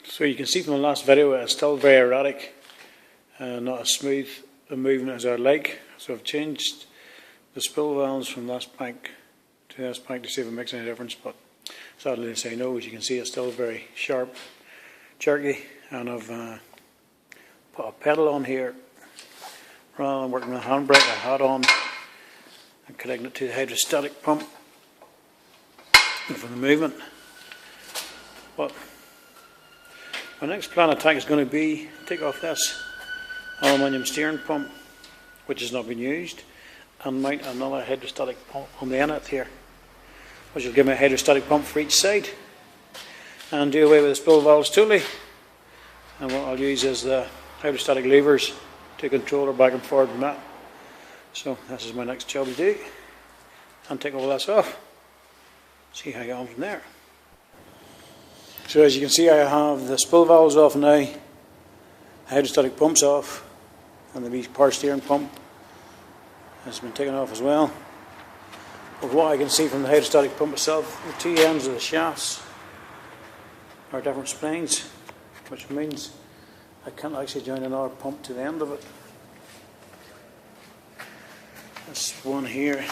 So you can see from the last video it's still very erratic, not as smooth a movement as I'd like. So I've changed the spool valves from this bank to this bank to see if it makes any difference, but sadly to say no. As you can see, it's still very sharp, jerky, and I've put a pedal on here rather than working with a handbrake. I had on and connecting it to the hydrostatic pump for the movement. But my next plan of attack is going to be take off this aluminium steering pump, which has not been used, and mount another hydrostatic pump on the end of it here, which will give me a hydrostatic pump for each side, and do away with the spool valves totally. And what I'll use is the hydrostatic levers to control her back and forward from that. So this is my next job to do, and take all this off, see how I get on from there. So as you can see, I have the spool valves off now, hydrostatic pumps off, and the wee power steering pump has been taken off as well. But what I can see from the hydrostatic pump itself, the two ends of the shafts are different springs, which means I can't actually join another pump to the end of it. This one here,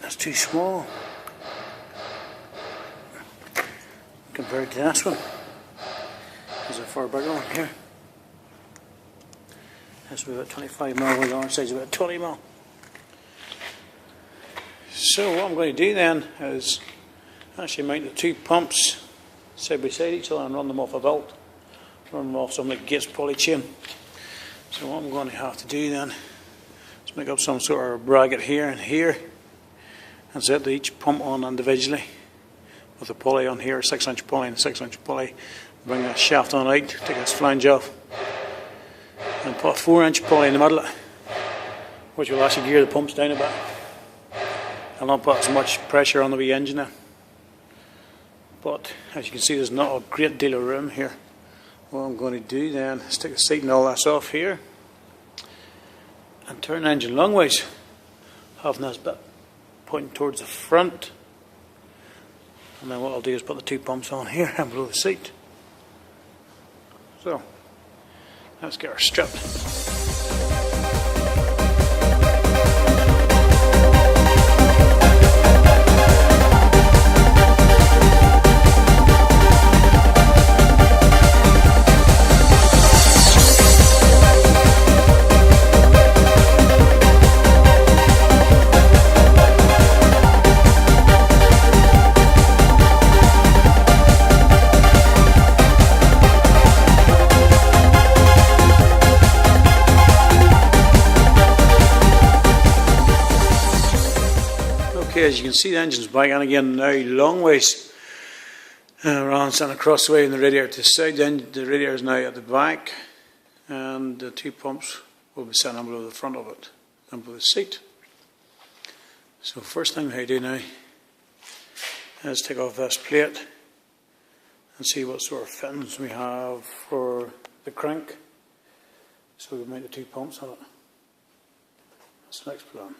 that's too small compared to this one. There's a far bigger one here. This will be about 25mm, the other side's about 20mm. So what I'm going to do then is actually mount the two pumps side by side each other and run them off a belt, run them off something like Gates poly chain. So what I'm going to have to do then is make up some sort of bracket here and here, and set each pump on individually with a pulley on here, 6-inch pulley and 6-inch pulley. Bring that shaft on out, take this flange off, and put a 4-inch pulley in the middle of it, which will actually gear the pumps down a bit. I'll not put as much pressure on the wee engine now. But as you can see, there's not a great deal of room here. What I'm going to do then is take the seat and all this off here, and turn the engine long ways, having this bit pointing towards the front. And then what I'll do is put the two pumps on here and below the seat. So, let's get her stripped. Okay, as you can see, the engine's back on again now, long ways, rather than sitting across the way in the radiator to the side. The radiator is now at the back, and the two pumps will be sitting below the front of it and below the seat. So first thing I do now is take off this plate and see what sort of fittings we have for the crank, so we mount the two pumps on it. That's the next plan.